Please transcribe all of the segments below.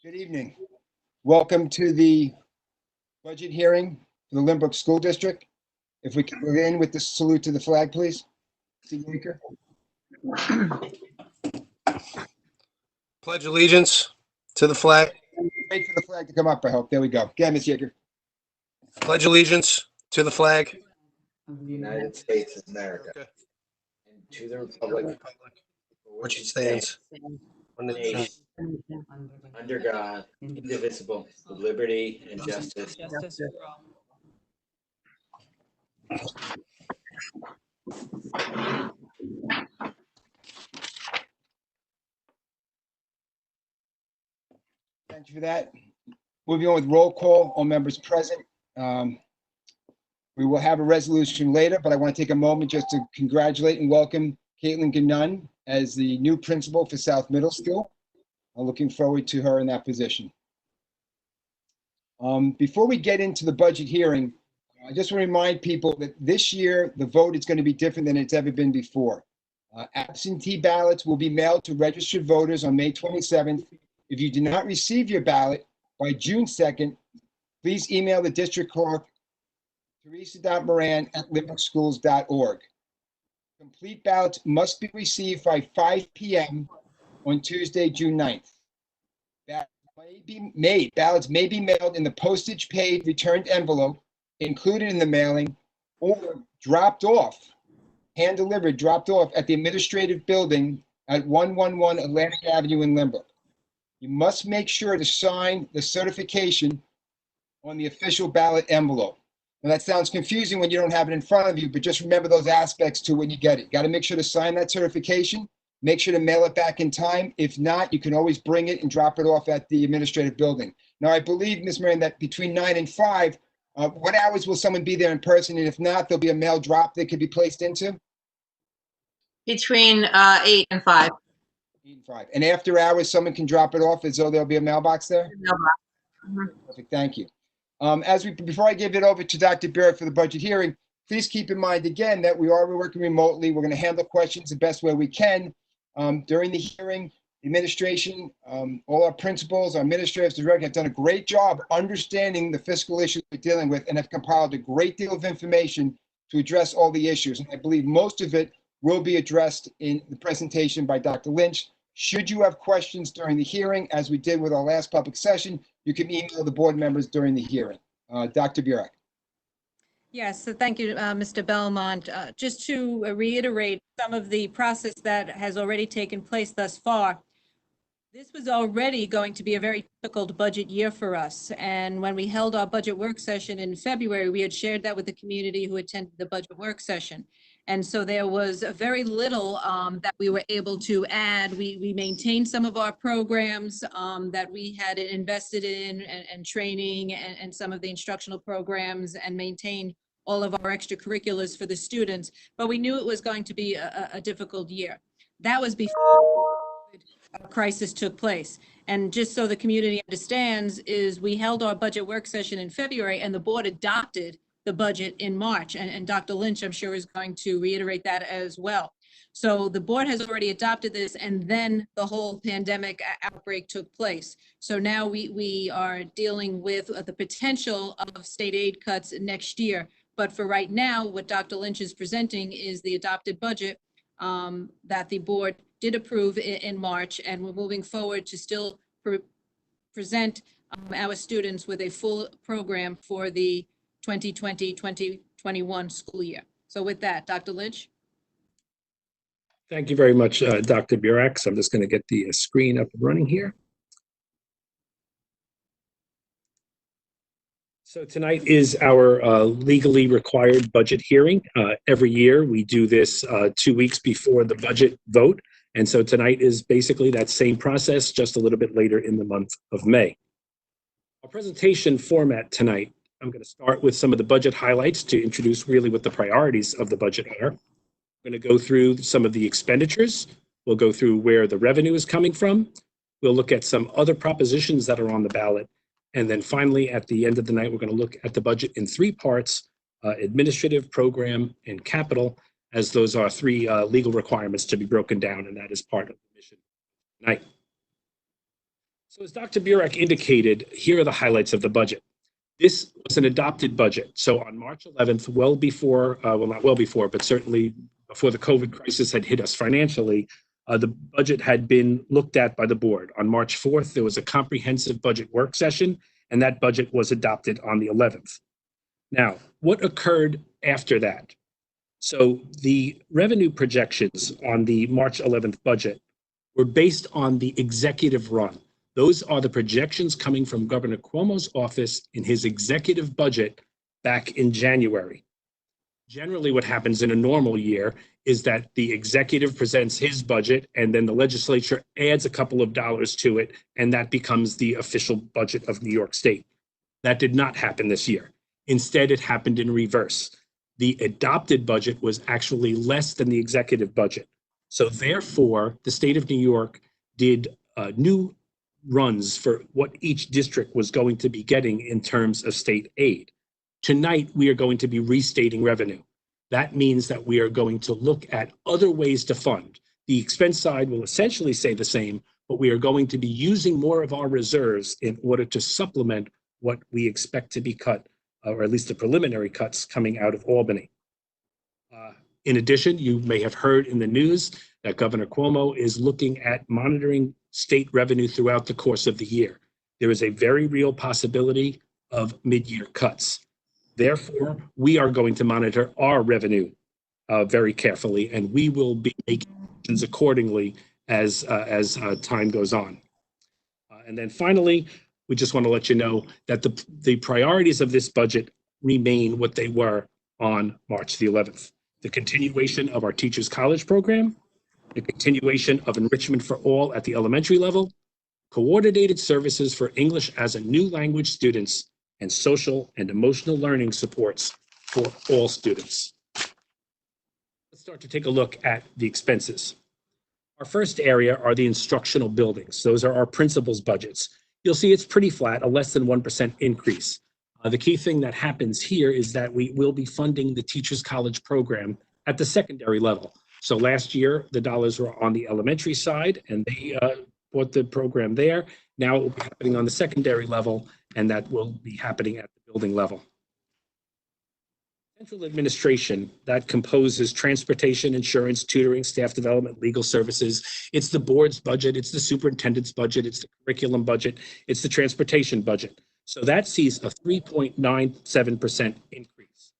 Good evening. Welcome to the budget hearing for the Lynbrook School District. If we can begin with the salute to the flag, please. Steve Baker. Pledge allegiance to the flag. Wait for the flag to come up, I hope. There we go. Again, Ms. Yeager. Pledge allegiance to the flag. Of the United States of America, Okay. and to the republic For which it stands, one nation, under God, indivisible, with liberty and justice. Thank you for that. Moving on with roll call, all members present. We will have a resolution later, but I want to take a moment just to congratulate and welcome Caitlin Ganun as the new principal for South Middle School. I'm looking forward to her in that position. Before we get into the budget hearing, I just want to remind people that this year, the vote is going to be different than it's ever been before. Absentee ballots will be mailed to registered voters on May 27th. If you do not receive your ballot by June 2nd, please email the district clerk, teresa.moran@lynbrookschools.org. Complete ballots must be received by 5 p.m. on Tuesday, June 9th. Ballots may be mailed in the postage-paid returned envelope included in the mailing, or dropped off, hand-delivered, dropped off at the administrative building at 111 Atlantic Avenue in Lynbrook. You must make sure to sign the certification on the official ballot envelope. Now, that sounds confusing when you don't have it in front of you, but just remember those aspects to when you get it. Got to make sure to sign that certification. Make sure to mail it back in time. If not, you can always bring it and drop it off at the administrative building. Now, I believe, Ms. Moran, that between 9 and 5, what hours will someone be there in person? And if not, there'll be a mail drop that could be placed into? Between 8 and 5. 8 and 5. And after hours, someone can drop it off as though there'll be a mailbox there? Perfect, thank you. Before I give it over to Dr. Barrett for the budget hearing, please keep in mind again that we are working remotely. We're going to handle questions the best way we can. During the hearing, the administration, all our principals, our administrators, the director have done a great job understanding the fiscal issues we're dealing with and have compiled a great deal of information to address all the issues. And I believe most of it will be addressed in the presentation by Dr. Lynch. Should you have questions during the hearing, as we did with our last public session, you can email the board members during the hearing. Dr. Burek. Yes, so thank you, Mr. Belmont. Just to reiterate some of the process that has already taken place thus far, this was already going to be a very difficult budget year for us. And when we held our budget work session in February, we had shared that with the community who attended the budget work session. And so there was very little that we were able to add. We maintained some of our programs that we had invested in and training and some of the instructional programs, and maintained all of our extracurriculars for the students. But we knew it was going to be a difficult year. That was before a crisis took place. And just so the community understands, is we held our budget work session in February and the board adopted the budget in March. And Dr. Lynch, I'm sure, is going to reiterate that as well. So the board has already adopted this, and then the whole pandemic outbreak took place. So now we are dealing with the potential of state aid cuts next year. But for right now, what Dr. Lynch is presenting is the adopted budget that the board did approve in March, and we're moving forward to still present our students with a full program for the 2020-2021 school year. So with that, Dr. Lynch. Thank you very much, Dr. Burek. So I'm just going to get the screen up and running here. So tonight is our legally required budget hearing. Every year we do this 2 weeks before the budget vote. And so tonight is basically that same process, just a little bit later in the month of May. Our presentation format tonight, I'm going to start with some of the budget highlights to introduce really what the priorities of the budget are. I'm going to go through some of the expenditures. We'll go through where the revenue is coming from. We'll look at some other propositions that are on the ballot. And then finally, at the end of the night, we're going to look at the budget in 3 parts, administrative, program, and capital, as those are 3 legal requirements to be broken down, and that is part of the mission tonight. So as Dr. Burek indicated, here are the highlights of the budget. This was an adopted budget. So on March 11th, well before, well, not well before, but certainly before the COVID crisis had hit us financially, the budget had been looked at by the board. On March 4th, there was a comprehensive budget work session, and that budget was adopted on the 11th. Now, what occurred after that? So the revenue projections on the March 11th budget were based on the executive run. Those are the projections coming from Governor Cuomo's office in his executive budget back in January. Generally, what happens in a normal year is that the executive presents his budget and then the legislature adds a couple of dollars to it, and that becomes the official budget of New York State. That did not happen this year. Instead, it happened in reverse. The adopted budget was actually less than the executive budget. So therefore, the state of New York did new runs for what each district was going to be getting in terms of state aid. Tonight, we are going to be restating revenue. That means that we are going to look at other ways to fund. The expense side will essentially stay the same, but we are going to be using more of our reserves in order to supplement what we expect to be cut, or at least the preliminary cuts coming out of Albany. In addition, you may have heard in the news that Governor Cuomo is looking at monitoring state revenue throughout the course of the year. There is a very real possibility of mid-year cuts. Therefore, we are going to monitor our revenue very carefully, and we will be making decisions accordingly as time goes on. And then finally, we just want to let you know that the priorities of this budget remain what they were on March the 11th. The continuation of our Teachers College program, the continuation of enrichment for all at the elementary level, coordinated services for English as a new language students, and social and emotional learning supports for all students. Let's start to take a look at the expenses. Our first area are the instructional buildings. Those are our principals' budgets. You'll see it's pretty flat, a less than 1% increase. The key thing that happens here is that we will be funding the Teachers College program at the secondary level. So last year, the dollars were on the elementary side, and they bought the program there. Now it will be happening on the secondary level, and that will be happening at the building level. Central administration, that composes transportation, insurance, tutoring, staff development, legal services. It's the board's budget, it's the superintendent's budget, it's the curriculum budget, it's the transportation budget. So that sees a 3.97% increase.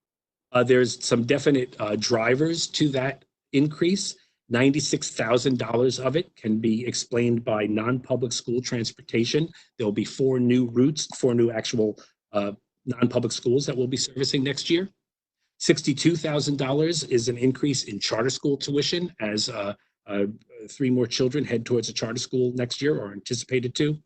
There's some definite drivers to that increase. $96,000 of it can be explained by non-public school transportation. There'll be 4 new routes, 4 new actual non-public schools that we'll be servicing next year. $62,000 is an increase in charter school tuition as 3 more children head towards a charter school next year, or anticipated to.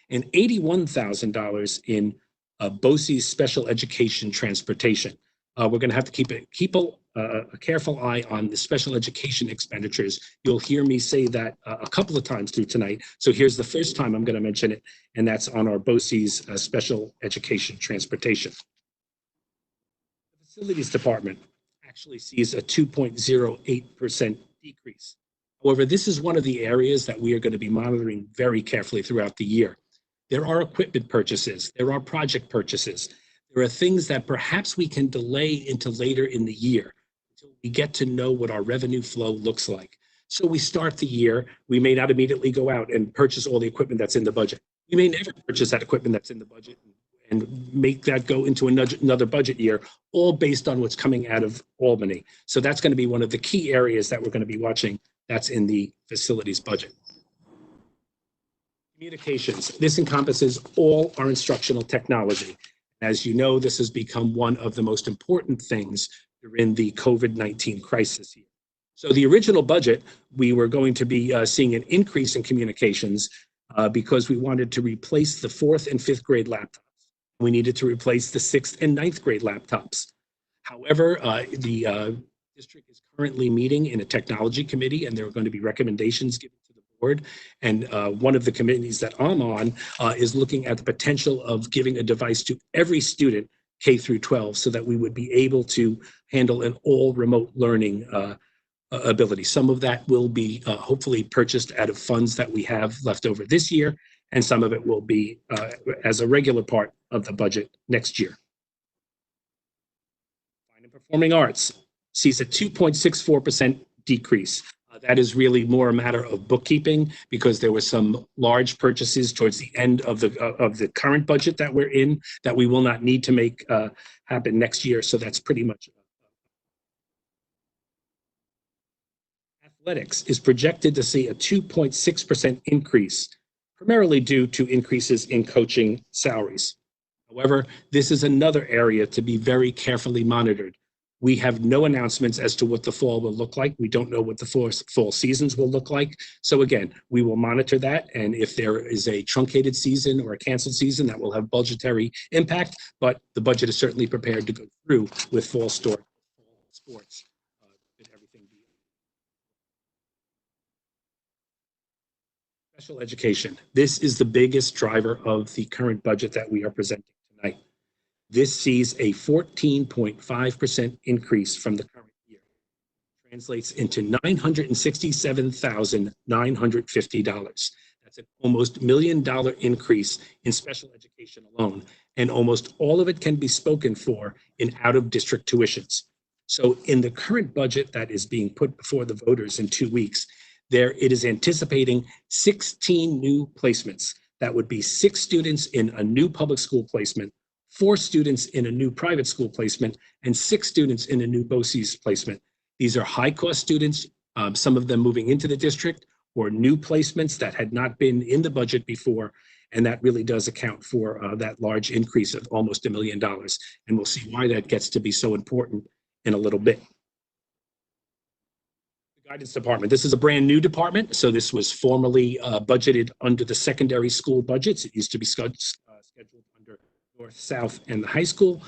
And $81,000 in BOCES special education transportation. We're going to have to keep a careful eye on the special education expenditures. You'll hear me say that a couple of times through tonight. So here's the first time I'm going to mention it, and that's on our BOCES special education transportation. The facilities department actually sees a 2.08% decrease. However, this is one of the areas that we are going to be monitoring very carefully throughout the year. There are equipment purchases, there are project purchases. There are things that perhaps we can delay into later in the year until we get to know what our revenue flow looks like. So we start the year, we may not immediately go out and purchase all the equipment that's in the budget. We may never purchase that equipment that's in the budget and make that go into another budget year, all based on what's coming out of Albany. So that's going to be one of the key areas that we're going to be watching. That's in the facilities budget. Communications. This encompasses all our instructional technology. As you know, this has become one of the most important things during the COVID-19 crisis here. So the original budget, we were going to be seeing an increase in communications because we wanted to replace the 4th and 5th grade laptops. We needed to replace the 6th and 9th grade laptops. However, the district is currently meeting in a technology committee, and there are going to be recommendations given to the board. And one of the committees that I'm on is looking at the potential of giving a device to every student K through 12 so that we would be able to handle an all remote learning ability. Some of that will be hopefully purchased out of funds that we have left over this year, and some of it will be as a regular part of the budget next year. Fine and Performing Arts sees a 2.64% decrease. That is really more a matter of bookkeeping because there were some large purchases towards the end of the current budget that we're in that we will not need to make happen next year. So that's pretty much. Athletics is projected to see a 2.6% increase, primarily due to increases in coaching salaries. However, this is another area to be very carefully monitored. We have no announcements as to what the fall will look like. We don't know what the fall seasons will look like. So again, we will monitor that. And if there is a truncated season or a canceled season, that will have budgetary impact. But the budget is certainly prepared to go through with fall sports. Special education. This is the biggest driver of the current budget that we are presenting tonight. This sees a 14.5% increase from the current year. Translates into $967,950. That's an almost $1 million increase in special education alone, and almost all of it can be spoken for in out-of-district tuitions. So in the current budget that is being put before the voters in 2 weeks, it is anticipating 16 new placements. That would be 6 students in a new public school placement, 4 students in a new private school placement, and 6 students in a new BOCES placement. These are high-cost students, some of them moving into the district, or new placements that had not been in the budget before, and that really does account for that large increase of almost $1 million. And we'll see why that gets to be so important in a little bit. Guidance department. This is a brand new department. So this was formerly budgeted under the secondary school budgets. It used to be scheduled under North, South, and the high school.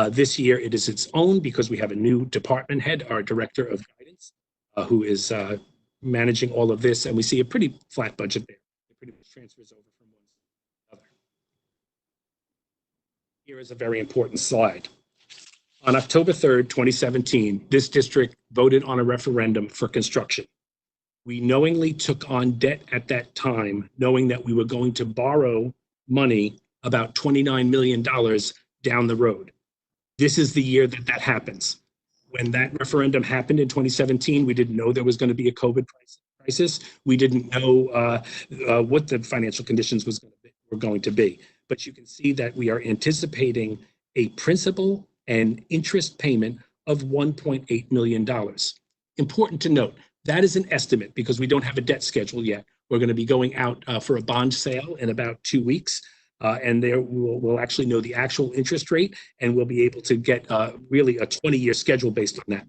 This year it is its own because we have a new department head, our director of guidance, who is managing all of this. And we see a pretty flat budget there. It pretty much transfers over from one to the other. Here is a very important slide. On October 3rd, 2017, this district voted on a referendum for construction. We knowingly took on debt at that time, knowing that we were going to borrow money, about $29 million down the road. This is the year that that happens. When that referendum happened in 2017, we didn't know there was going to be a COVID crisis. We didn't know what the financial conditions were going to be. But you can see that we are anticipating a principal and interest payment of $1.8 million. Important to note, that is an estimate because we don't have a debt schedule yet. We're going to be going out for a bond sale in about 2 weeks, and there we'll actually know the actual interest rate, and we'll be able to get really a 20-year schedule based on that.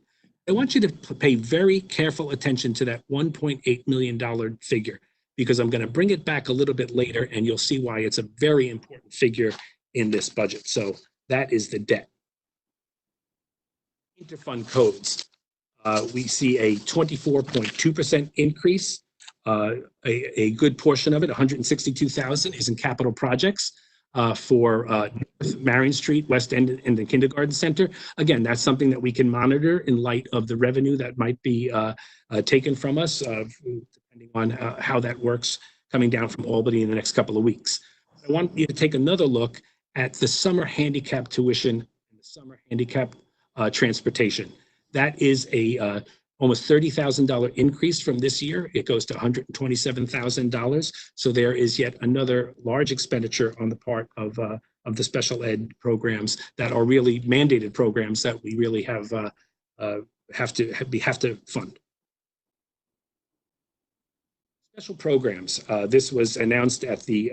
I want you to pay very careful attention to that $1.8 million figure because I'm going to bring it back a little bit later, and you'll see why it's a very important figure in this budget. So that is the debt. Interfund codes. We see a 24.2% increase. A good portion of it, 162,000, is in capital projects for North Marion Street, West End, and the Kindergarten Center. Again, that's something that we can monitor in light of the revenue that might be taken from us, depending on how that works coming down from Albany in the next couple of weeks. I want you to take another look at the summer handicap tuition and the summer handicap transportation. That is a almost $30,000 increase from this year. It goes to $127,000. So there is yet another large expenditure on the part of the special ed programs that are really mandated programs that we really have to fund. Special programs. This was announced at the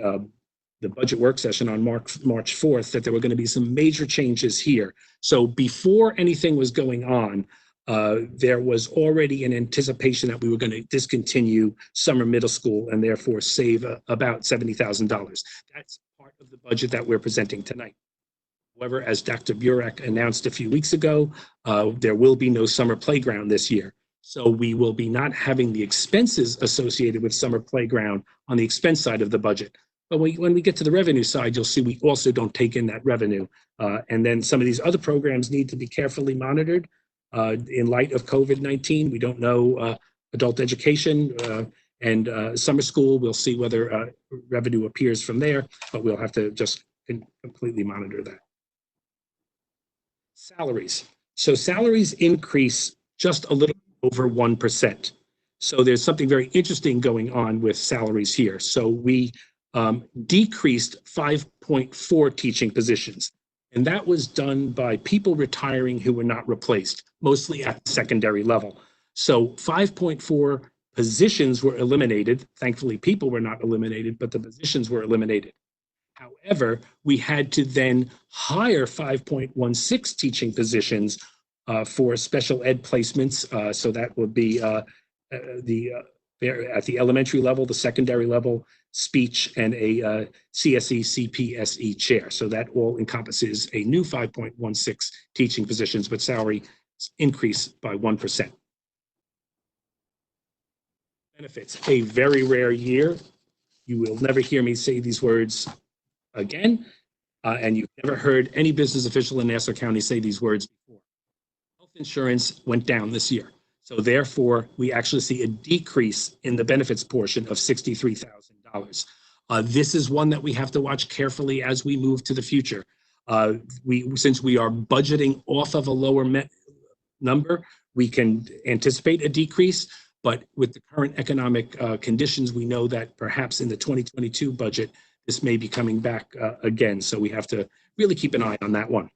budget work session on March 4th that there were going to be some major changes here. So before anything was going on, there was already an anticipation that we were going to discontinue summer middle school and therefore save about $70,000. That's part of the budget that we're presenting tonight. However, as Dr. Burek announced a few weeks ago, there will be no summer playground this year. So we will be not having the expenses associated with summer playground on the expense side of the budget. But when we get to the revenue side, you'll see we also don't take in that revenue. And then some of these other programs need to be carefully monitored. in light of COVID-19. We don't know adult education and summer school. We'll see whether revenue appears from there, but we'll have to just completely monitor that. Salaries. So salaries increase just a little over 1%. So there's something very interesting going on with salaries here. So we decreased 5.4 teaching positions, and that was done by people retiring who were not replaced, mostly at the secondary level. So 5.4 positions were eliminated. Thankfully, people were not eliminated, but the positions were eliminated. However, we had to then hire 5.16 teaching positions for special ed placements. So that would be at the elementary level, the secondary level, speech, and a CSE, CPSE chair. So that all encompasses a new 5.16 teaching positions, but salary increased by 1%. Benefits, a very rare year. You will never hear me say these words again, and you've never heard any business official in Nassau County say these words before. Health insurance went down this year. So therefore, we actually see a decrease in the benefits portion of $63,000. This is one that we have to watch carefully as we move to the future. Since we are budgeting off of a lower number, we can anticipate a decrease, but with the current economic conditions, we know that perhaps in the 2022 budget, this may be coming back again. So we have to really keep an eye on that one.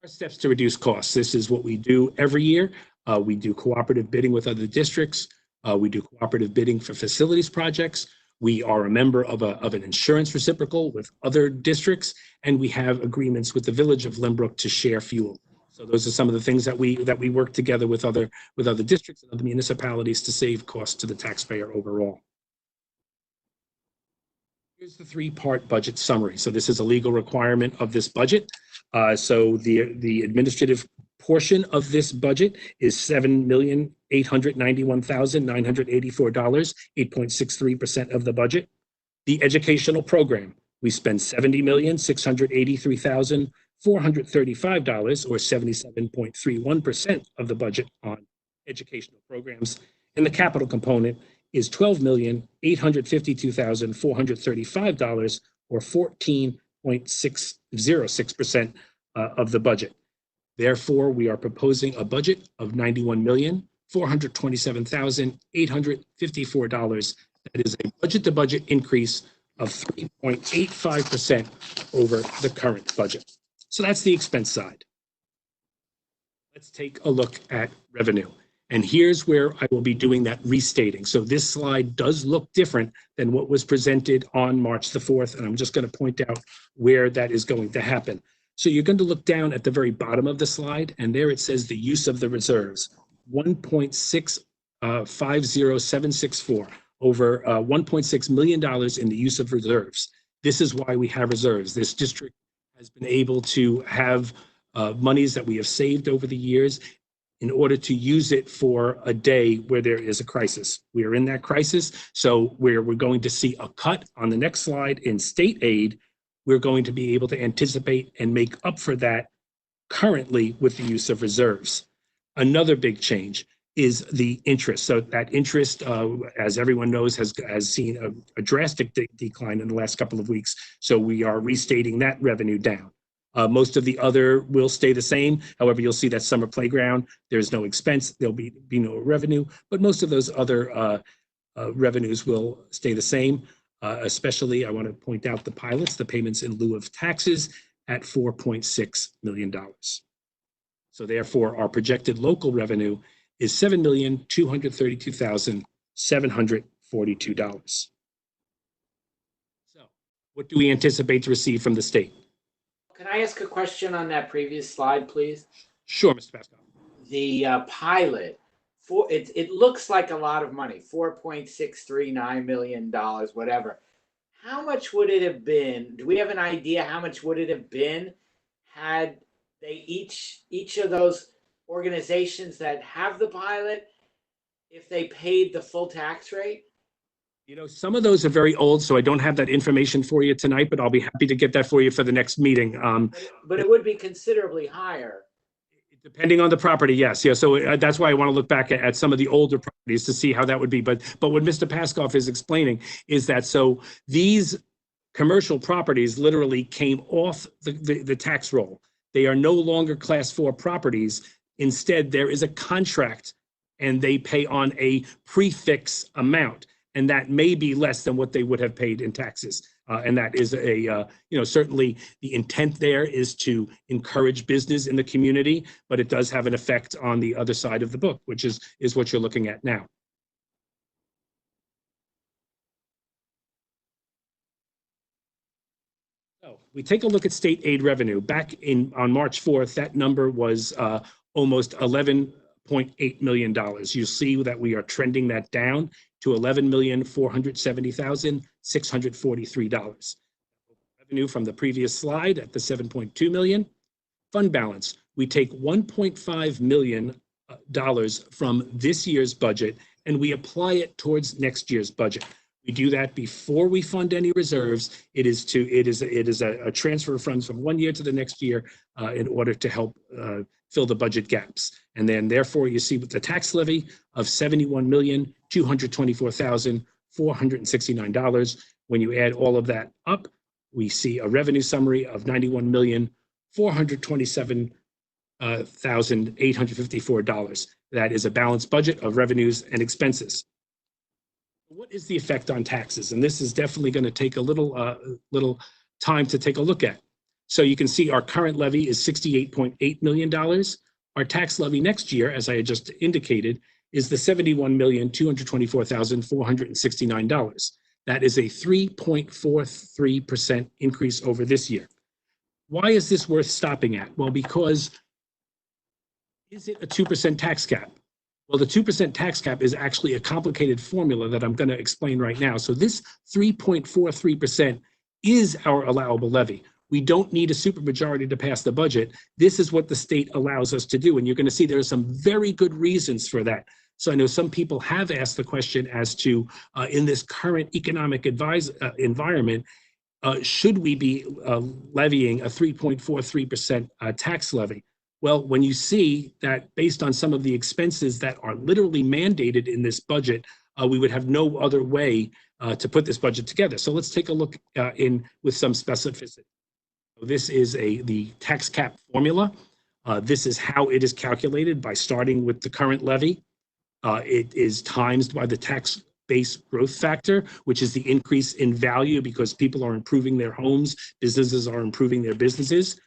Steps to reduce costs. This is what we do every year. We do cooperative bidding with other districts. We do cooperative bidding for facilities projects. We are a member of an insurance reciprocal with other districts, and we have agreements with the village of Lynbrook to share fuel. So those are some of the things that we work together with other districts and other municipalities to save costs to the taxpayer overall. Here's the three-part budget summary. So this is a legal requirement of this budget. So the administrative portion of this budget is $7,891,984, 8.63% of the budget. The educational program, we spend $70,683,435, or 77.31% of the budget on educational programs. And the capital component is $12,852,435, or 14.606% of the budget. Therefore, we are proposing a budget of $91,427,854. That is a budget-to-budget increase of 3.85% over the current budget. So that's the expense side. Let's take a look at revenue. And here's where I will be doing that restating. So this slide does look different than what was presented on March the 4th, and I'm just going to point out where that is going to happen. So you're going to look down at the very bottom of the slide, and there it says the use of the reserves, 1.650764, over $1.6 million in the use of reserves. This is why we have reserves. This district has been able to have monies that we have saved over the years in order to use it for a day where there is a crisis. We are in that crisis, so where we're going to see a cut on the next slide in state aid, we're going to be able to anticipate and make up for that currently with the use of reserves. Another big change is the interest. So that interest, as everyone knows, has seen a drastic decline in the last couple of weeks. So we are restating that revenue down. Most of the other will stay the same. However, you'll see that summer playground, there's no expense, there'll be no revenue, but most of those other revenues will stay the same. Especially, I want to point out the pilots, the payments in lieu of taxes at $4.6 million. So therefore, our projected local revenue is $7,232,742. So what do we anticipate to receive from the state? Can I ask a question on that previous slide, please? Sure, Mr. Pascal. The pilot, it looks like a lot of money, $4.639 million, whatever. How much would it have been? Do we have an idea how much would it have been had they each of those organizations that have the pilot, if they paid the full tax rate? You know, some of those are very old, so I don't have that information for you tonight, but I'll be happy to get that for you for the next meeting. But it would be considerably higher. Depending on the property, yes. Yeah, so that's why I want to look back at some of the older properties to see how that would be. But what Mr. Pascoff is explaining is that so these commercial properties literally came off the tax roll. They are no longer class 4 properties. Instead, there is a contract and they pay on a prefix amount. And that may be less than what they would have paid in taxes. And that is certainly the intent there is to encourage business in the community, but it does have an effect on the other side of the book, which is what you're looking at now. So we take a look at state aid revenue. Back on March 4th, that number was almost $11.8 million. You see that we are trending that down to $11,470,643. Revenue from the previous slide at the 7.2 million. Fund balance, we take $1.5 million from this year's budget and we apply it towards next year's budget. We do that before we fund any reserves. It is a transfer of funds from one year to the next year in order to help fill the budget gaps. And then therefore you see with the tax levy of $71,224,469. When you add all of that up, we see a revenue summary of $91,427,854. That is a balanced budget of revenues and expenses. What is the effect on taxes? And this is definitely going to take a little time to take a look at. So you can see our current levy is $68.8 million. Our tax levy next year, as I had just indicated, is the $71,224,469. That is a 3.43% increase over this year. Why is this worth stopping at? Well, because is it a 2% tax cap? Well, the 2% tax cap is actually a complicated formula that I'm going to explain right now. So this 3.43% is our allowable levy. We don't need a supermajority to pass the budget. This is what the state allows us to do. And you're going to see there are some very good reasons for that. So I know some people have asked the question as to, in this current economic environment, should we be levying a 3.43% tax levy? Well, when you see that based on some of the expenses that are literally mandated in this budget, we would have no other way to put this budget together. So let's take a look with some specificity. This is the tax cap formula. This is how it is calculated by starting with the current levy. It is times by the tax base growth factor, which is the increase in value because people are improving their homes, businesses are improving their businesses.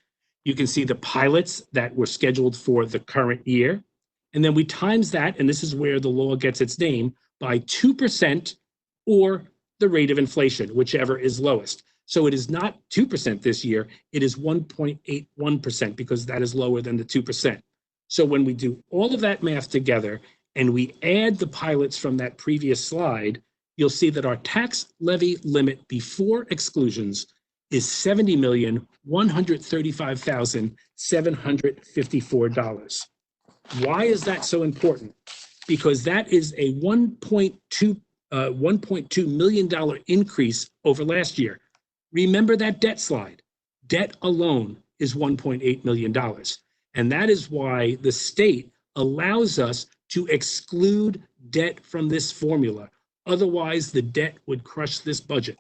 You can see the pilots that were scheduled for the current year. And then we times that, and this is where the law gets its name, by 2% or the rate of inflation, whichever is lowest. So it is not 2% this year, it is 1.81% because that is lower than the 2%. So when we do all of that math together and we add the pilots from that previous slide, you'll see that our tax levy limit before exclusions is $70,135,754. Why is that so important? Because that is a $1.2 million increase over last year. Remember that debt slide. Debt alone is $1.8 million. And that is why the state allows us to exclude debt from this formula. Otherwise, the debt would crush this budget.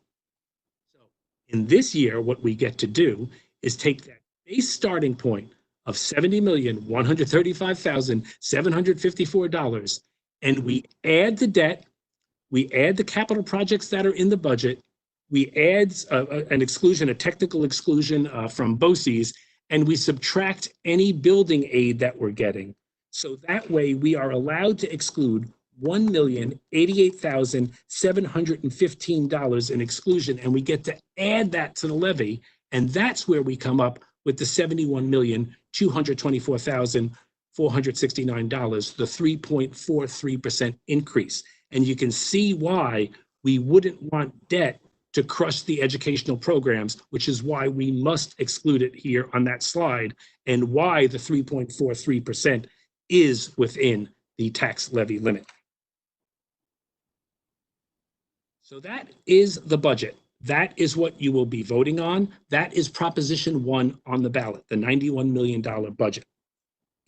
So in this year, what we get to do is take that base starting point of $70,135,754, and we add the debt, we add the capital projects that are in the budget, we add an exclusion, a technical exclusion from BOCES, and we subtract any building aid that we're getting. So that way we are allowed to exclude $1,088,715 in exclusion, and we get to add that to the levy, and that's where we come up with the $71,224,469, the 3.43% increase. And you can see why we wouldn't want debt to crush the educational programs, which is why we must exclude it here on that slide, and why the 3.43% is within the tax levy limit. So that is the budget. That is what you will be voting on. That is Proposition 1 on the ballot, the $91 million budget.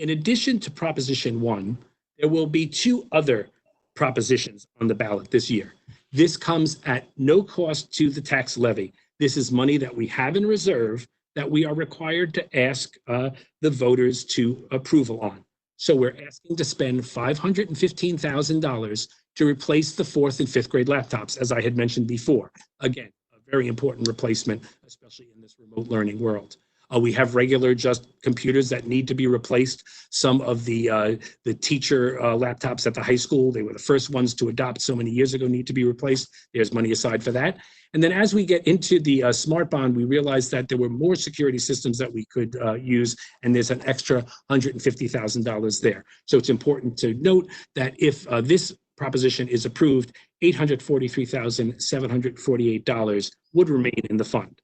In addition to Proposition 1, there will be two other propositions on the ballot this year. This comes at no cost to the tax levy. This is money that we have in reserve that we are required to ask the voters to approval on. So we're asking to spend $515,000 to replace the 4th and 5th grade laptops, as I had mentioned before. Again, a very important replacement, especially in this remote learning world. We have regular just computers that need to be replaced. Some of the teacher laptops at the high school, they were the first ones to adopt so many years ago, need to be replaced. There's money aside for that. And then as we get into the smart bond, we realized that there were more security systems that we could use, and there's an extra $150,000 there. So it's important to note that if this proposition is approved, $843,748 would remain in the fund.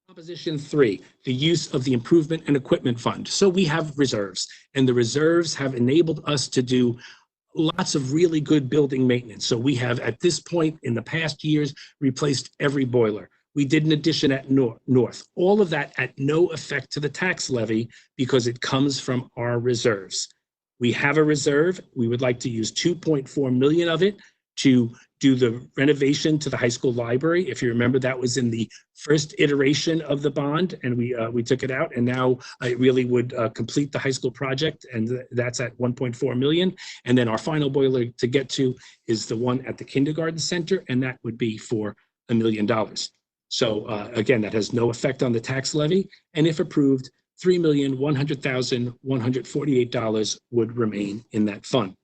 Proposition 3, the use of the Improvement and Equipment Fund. So we have reserves, and the reserves have enabled us to do lots of really good building maintenance. So we have, at this point in the past years, replaced every boiler. We did an addition at North. All of that at no effect to the tax levy because it comes from our reserves. We have a reserve. We would like to use $2.4 million of it to do the renovation to the high school library. If you remember, that was in the first iteration of the bond, and we took it out, and now it really would complete the high school project, and that's at $1.4 million. And then our final boiler to get to is the one at the kindergarten center, and that would be for $1 million. So again, that has no effect on the tax levy, and if approved, $3,100,148 would remain in that fund.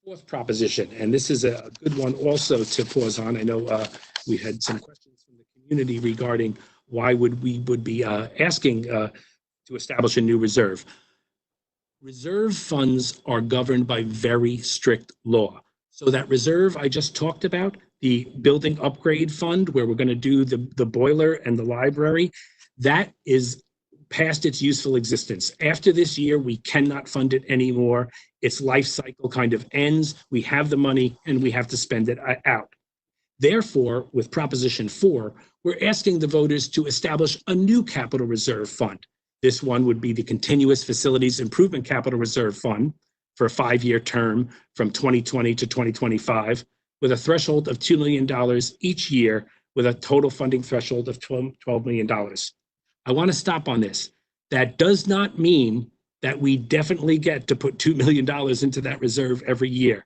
Fourth proposition, and this is a good one also to pause on. I know we had some questions from the community regarding why we would be asking to establish a new reserve. Reserve funds are governed by very strict law. So that reserve I just talked about, the building upgrade fund, where we're going to do the boiler and the library, that is past its useful existence. After this year, we cannot fund it anymore. Its life cycle kind of ends. We have the money and we have to spend it out. Therefore, with Proposition 4, we're asking the voters to establish a new capital reserve fund. This one would be the Continuous Facilities Improvement Capital Reserve Fund for a 5-year term from 2020 to 2025, with a threshold of $2 million each year, with a total funding threshold of $12 million. I want to stop on this. That does not mean that we definitely get to put $2 million into that reserve every year.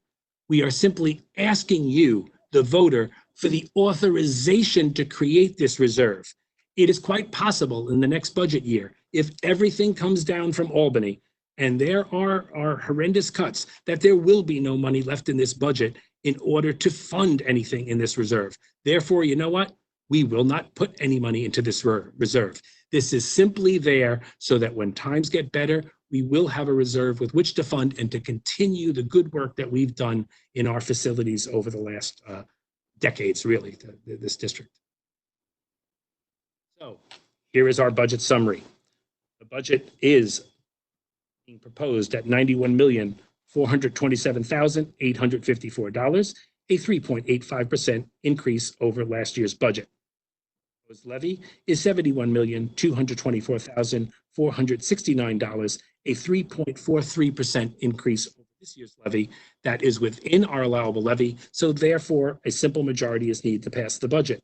We are simply asking you, the voter, for the authorization to create this reserve. It is quite possible in the next budget year, if everything comes down from Albany, and there are horrendous cuts, that there will be no money left in this budget in order to fund anything in this reserve. Therefore, you know what? We will not put any money into this reserve. This is simply there so that when times get better, we will have a reserve with which to fund and to continue the good work that we've done in our facilities over the last decades, really, this district. So here is our budget summary. The budget is being proposed at $91,427,854, a 3.85% increase over last year's budget. Proposed levy is $71,224,469, a 3.43% increase over this year's levy. That is within our allowable levy, so therefore a simple majority is needed to pass the budget.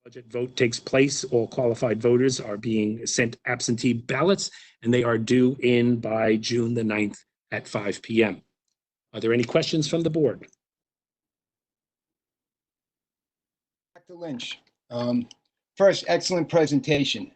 Budget vote takes place. All qualified voters are being sent absentee ballots, and they are due in by June the 9th at 5 p.m. Are there any questions from the board? Dr. Lynch, first, excellent presentation.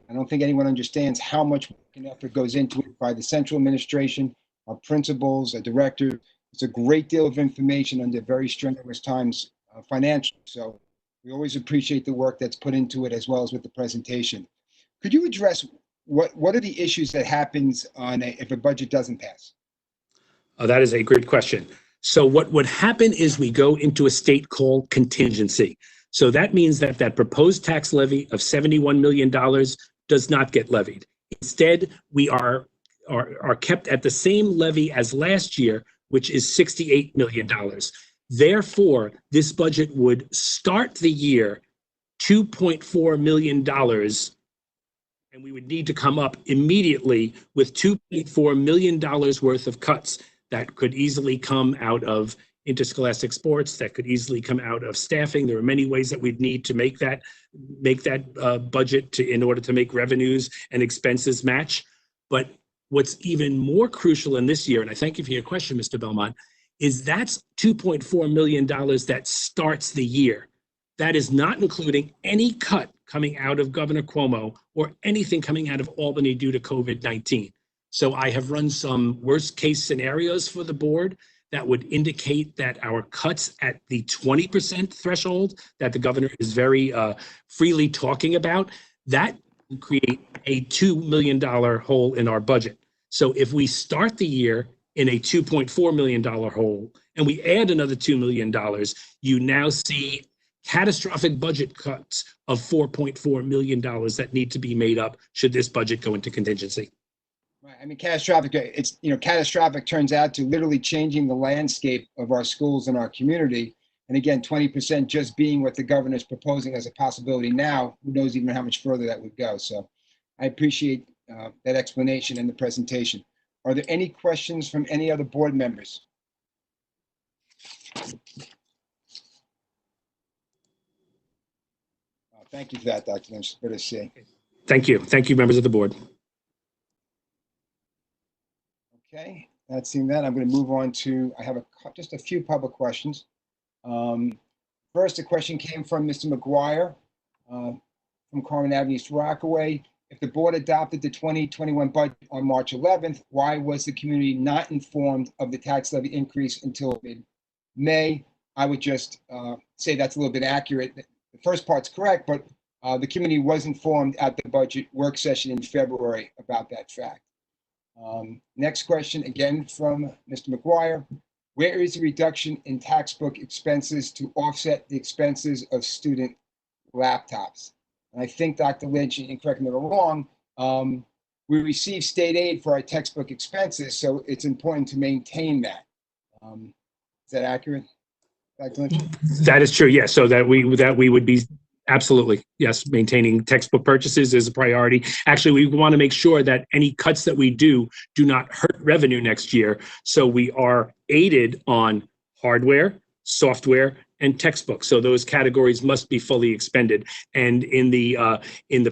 I don't think anyone understands how much work and effort goes into it by the central administration, our principals, our director. It's a great deal of information under very strenuous times financially. So we always appreciate the work that's put into it, as well as with the presentation. Could you address what are the issues that happens if a budget doesn't pass? That is a great question. So what would happen is we go into a state called contingency. So that means that that proposed tax levy of $71 million does not get levied. Instead, we are kept at the same levy as last year, which is $68 million. Therefore, this budget would start the year $2.4 million, and we would need to come up immediately with $2.4 million worth of cuts that could easily come out of interscholastic sports, that could easily come out of staffing. There are many ways that we'd need to make that budget in order to make revenues and expenses match. But what's even more crucial in this year, and I thank you for your question, Mr. Belmont, is that's $2.4 million that starts the year. That is not including any cut coming out of Governor Cuomo or anything coming out of Albany due to COVID-19. So I have run some worst case scenarios for the board that would indicate that our cuts at the 20% threshold that the governor is very freely talking about, that will create a $2 million hole in our budget. So if we start the year in a $2.4 million hole and we add another $2 million, you now see catastrophic budget cuts of $4.4 million that need to be made up should this budget go into contingency. Right. I mean, catastrophic, it's, catastrophic turns out to literally changing the landscape of our schools and our community. And again, 20% just being what the governor's proposing as a possibility now, who knows even how much further that would go. So I appreciate that explanation and the presentation. Are there any questions from any other board members? Thank you for that, Dr. Lynch. Good to see. Thank you. Thank you, members of the board. Okay, not seeing that, I'm going to move on to, I have just a few public questions. First, a question came from Mr. McGuire from Carmen Avenue, East Rockaway. If the board adopted the 2021 budget on March 11th, why was the community not informed of the tax levy increase until mid-May? I would just say that's a little bit accurate. The first part's correct, but the community was informed at the budget work session in February about that fact. Next question, again from Mr. McGuire. Where is the reduction in textbook expenses to offset the expenses of student laptops? And I think, Dr. Lynch, and correct me if I'm wrong, we receive state aid for our textbook expenses, so it's important to maintain that. Is that accurate, Dr. Lynch? That is true, yes. So that we would be absolutely, yes, maintaining textbook purchases is a priority. Actually, we want to make sure that any cuts that we do not hurt revenue next year. So we are aided on hardware, software, and textbooks. So those categories must be fully expended. And in the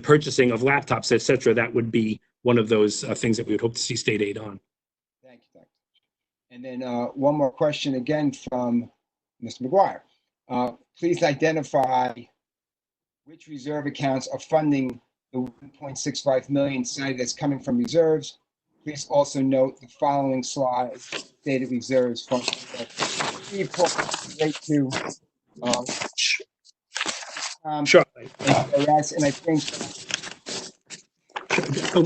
purchasing of laptops, et cetera, that would be one of those things that we would hope to see state aid on. Thank you, Dr. And then one more question again from Mr. McGuire. Please identify which reserve accounts are funding the 1.65 million cited as coming from reserves. Please also note the following slide, stated reserves function. Relate to Sure. and I think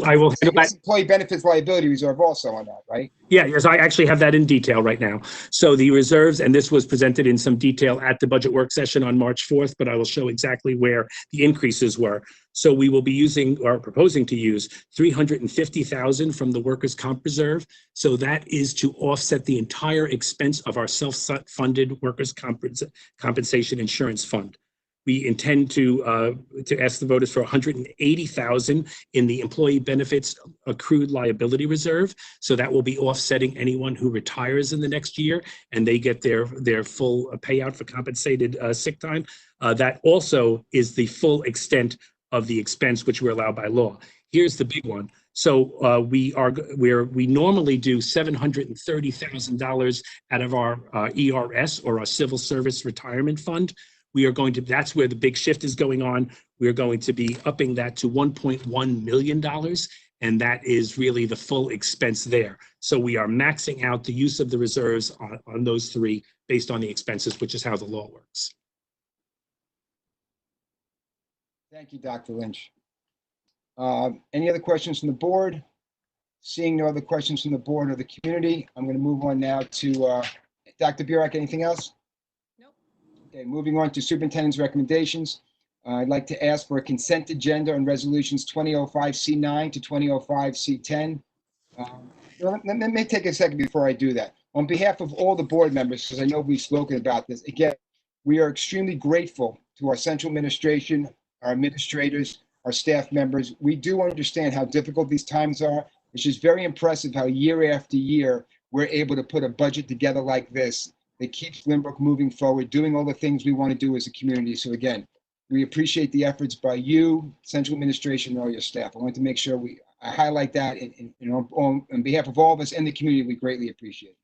I will handle that. Employee benefits liability reserve also on that, right? Yeah, yes, I actually have that in detail right now. So the reserves, and this was presented in some detail at the budget work session on March 4th, but I will show exactly where the increases were. So we will be using or proposing to use $350,000 from the workers' comp reserve. So that is to offset the entire expense of our self-funded workers' compensation insurance fund. We intend to ask the voters for $180,000 in the employee benefits accrued liability reserve. So that will be offsetting anyone who retires in the next year and they get their full payout for compensated sick time. That also is the full extent of the expense which we're allowed by law. Here's the big one. So we normally do $730,000 out of our ERS, or our Civil Service Retirement Fund. We are going to, that's where the big shift is going on. We're going to be upping that to $1.1 million. And that is really the full expense there. So we are maxing out the use of the reserves on those three based on the expenses, which is how the law works. Thank you, Dr. Lynch. Any other questions from the board? Seeing no other questions from the board or the community, I'm going to move on now to Dr. Burek. Anything else? Okay, moving on to superintendent's recommendations. I'd like to ask for a consent agenda on resolutions 2005C9 to 2005C10. Let me take a second before I do that. On behalf of all the board members, because I know we've spoken about this, again, we are extremely grateful to our central administration, our administrators, our staff members. We do understand how difficult these times are. It's just very impressive how year after year, we're able to put a budget together like this that keeps Lynbrook moving forward, doing all the things we want to do as a community. So again, we appreciate the efforts by you, central administration, and all your staff. I want to make sure I highlight that on behalf of all of us and the community. We greatly appreciate it.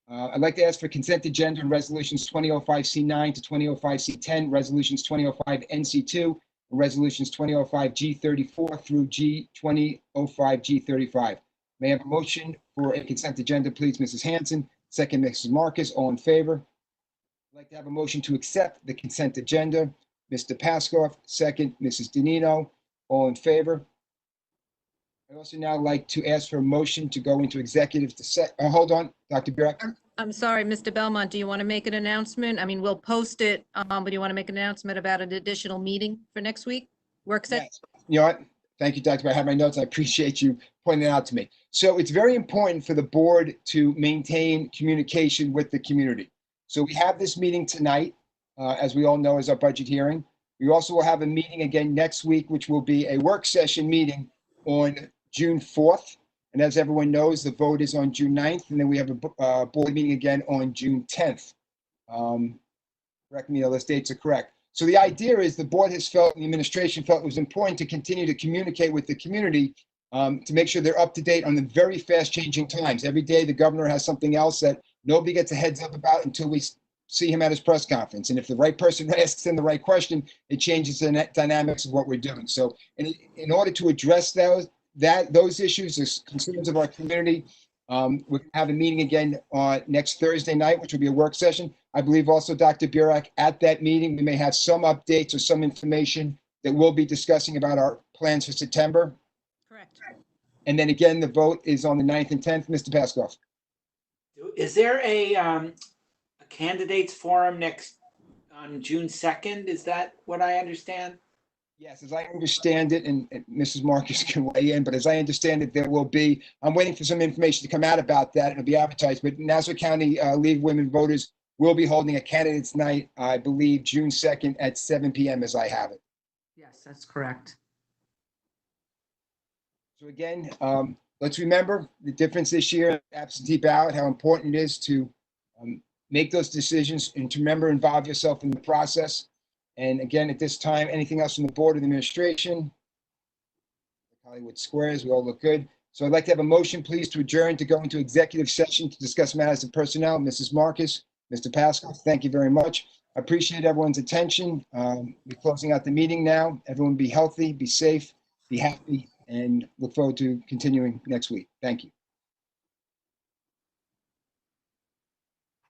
I'd like to ask for consent agenda on resolutions 2005C9 to 2005C10, resolutions 2005NC2, and resolutions 2005G34 through G2005G35. May I have a motion for a consent agenda, please, Mrs. Hanson? Second, Mrs. Marcus. All in favor? I'd like to have a motion to accept the consent agenda. Mr. Pascoff, second, Mrs. Danino. All in favor? I'd also now like to ask for a motion to go into executive hold on, Dr. Burek. I'm sorry, Mr. Belmont, do you want to make an announcement? I mean, we'll post it, but do you want to make an announcement about an additional meeting for next week? Work session? Yes. You know what? Thank you, Dr. I have my notes. I appreciate you pointing it out to me. So it's very important for the board to maintain communication with the community. So we have this meeting tonight, as we all know, is our budget hearing. We also will have a meeting again next week, which will be a work session meeting on June 4th. And as everyone knows, the vote is on June 9th. And then we have a board meeting again on June 10th. Correct me, those dates are correct. So the idea is the board has felt, and the administration felt it was important to continue to communicate with the community to make sure they're up to date on the very fast changing times. Every day the governor has something else that nobody gets a heads up about until we see him at his press conference. And if the right person asks him the right question, it changes the dynamics of what we're doing. So in order to address those issues, the concerns of our community, we'll have a meeting again on next Thursday night, which will be a work session. I believe also, Dr. Burek, at that meeting, we may have some updates or some information that we'll be discussing about our plans for September. Correct. And then again, the vote is on the 9th and 10th. Mr. Pascoff. Is there a candidates forum on June 2nd? Is that what I understand? Yes, as I understand it, and Mrs. Marcus can weigh in, but as I understand it, there will be, I'm waiting for some information to come out about that. It'll be advertised, but Nassau County League of Women Voters will be holding a candidates night, I believe, June 2nd at 7 p.m. as I have it. Yes, that's correct. So again, let's remember the difference this year, absentee ballot, how important it is to make those decisions and to remember, involve yourself in the process. And again, at this time, anything else from the board of administration? Hollywood Squares, we all look good. So I'd like to have a motion, please, to adjourn to go into executive session to discuss matters of personnel. Mrs. Marcus, Mr. Pascal, thank you very much. I appreciate everyone's attention. We're closing out the meeting now. Everyone be healthy, be safe, be happy, and look forward to continuing next week. Thank you.